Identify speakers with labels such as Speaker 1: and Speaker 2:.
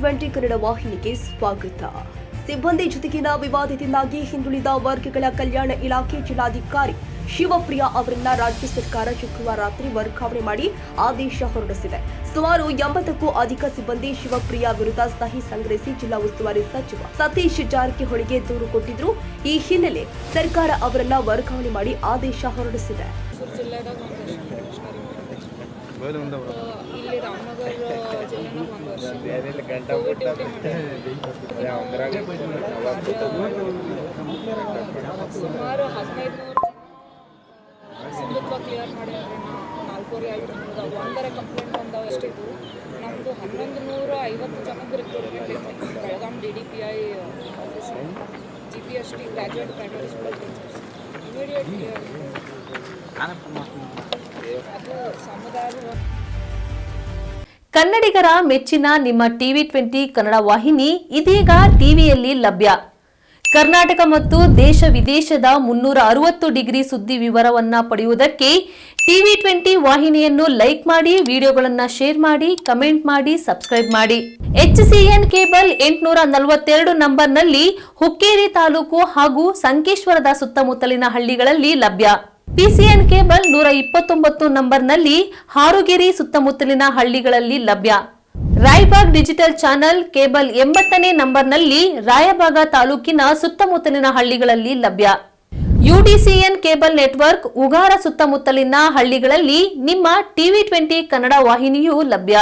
Speaker 1: ಟಿವಿ20 ಕನ್ನಡ ವಾಹಿನಿಗೆ ಸ್ವಾಗತ. ಸಿಬ್ಬಂದಿ ಜೊತೆಗಿನ ವಿವಾದದಿಂದಾಗಿ ಹಿಂದುಳಿದ ವರ್ಗಗಳ ಕಲ್ಯಾಣ ಇಲಾಖೆ ಜಿಲ್ಲಾಧಿಕಾರಿ ಶಿವಪ್ರಿಯಾ ಅವರನ್ನ ರಾಜ್ಯ ಸರ್ಕಾರ ಶುಕ್ರವಾರ ರಾತ್ರಿ ವರ್ಗಾವಣೆ ಮಾಡಿ ಆದೇಶ ಹೊರಡಿಸಿದೆ. ಸುಮಾರು 80ಕ್ಕೂ ಅಧಿಕ ಸಿಬ್ಬಂದಿ ಶಿವಪ್ರಿಯಾ ವಿರುದ್ಧ ಸಹಿ ಸಂಗ್ರಹಿಸಿ ಜಿಲ್ಲಾ ಉಸ್ತುವಾರಿ ಸಚಿವ ಸತೀಶ್ ಜಾರಕಿಹೊಳಿಗೆ ದೂರು ಕೊಟ್ಟಿದ್ರು. ಈ ಹಿನ್ನೆಲೆ ಸರ್ಕಾರ ಅವರನ್ನ ವರ್ಗಾವಣೆ ಮಾಡಿ ಆದೇಶ ಹೊರಡಿಸಿದೆ.
Speaker 2: ಇಲ್ಲಿ ರಾಮನಗರ ಜಿಲ್ಲೆನ ಒಂದು ವರ್ಷ ಸುಮಾರು 1500 ಸಿಂಧುತ್ವ ಕ್ಲಿಯರ್ ಮಾಡಿದ್ರೆ 4,500 ಒಂದರ ಕಂಪ್ಲೇಂಟ್ ಬಂದವು ಎಷ್ಟಿದ್ದು. ನಮ್ಮದು 1150 ಜನಕ್ಕೆ ರಿಕ್ರೂಟ್ಮೆಂಟ್ ಐತಿ. Belgaum DDPI officer GPST graduate primary school teachers immediate clear ಅದು ಸಮುದಾಯದ.
Speaker 3: ಕನ್ನಡಿಗರ ಮೆಚ್ಚಿನ ನಿಮ್ಮ ಟಿವಿ20 ಕನ್ನಡ ವಾಹಿನಿ ಇದೀಗ ಟಿವಿಯಲ್ಲಿ ಲಭ್ಯ. ಕರ್ನಾಟಕ ಮತ್ತು ದೇಶ ವಿದೇಶದ 360 ಡಿಗ್ರಿ ಸುದ್ದಿ ವಿವರವನ್ನ ಪಡೆಯುವುದಕ್ಕೆ ಟಿವಿ20 ವಾಹಿನಿಯನ್ನು ಲೈಕ್ ಮಾಡಿ, ವಿಡಿಯೋಗಳನ್ನು ಶೇರ್ ಮಾಡಿ, ಕಮೆಂಟ್ ಮಾಡಿ, ಸಬ್ಸ್ಕ್ರೈಬ್ ಮಾಡಿ. HCN ಕೇಬಲ್ 842 ನಂಬರ್ನಲ್ಲಿ ಹುಕ್ಕೇರಿ ತಾಲೂಕು ಹಾಗೂ ಸಂಕೇಶ್ವರದ ಸುತ್ತಮುತ್ತಲಿನ ಹಳ್ಳಿಗಳಲ್ಲಿ ಲಭ್ಯ. PCN ಕೇಬಲ್ 129 ನಂಬರ್ನಲ್ಲಿ ಹಾರುಗೆರೆ ಸುತ್ತಮುತ್ತಲಿನ ಹಳ್ಳಿಗಳಲ್ಲಿ ಲಭ್ಯ. ರಾಯಬಾಗ್ ಡಿಜಿಟಲ್ ಚಾನೆಲ್ ಕೇಬಲ್ 80ನೇ ನಂಬರ್ನಲ್ಲಿ ರಾಯಬಾಗ ತಾಲೂಕಿನ ಸುತ್ತಮುತ್ತಲಿನ ಹಳ್ಳಿಗಳಲ್ಲಿ ಲಭ್ಯ. UDCN ಕೇಬಲ್ ನೆಟ್ವರ್ಕ್ ಉಗಾರ ಸುತ್ತಮುತ್ತಲಿನ ಹಳ್ಳಿಗಳಲ್ಲಿ ನಿಮ್ಮ ಟಿವಿ20 ಕನ್ನಡ ವಾಹಿನಿಯೂ ಲಭ್ಯ.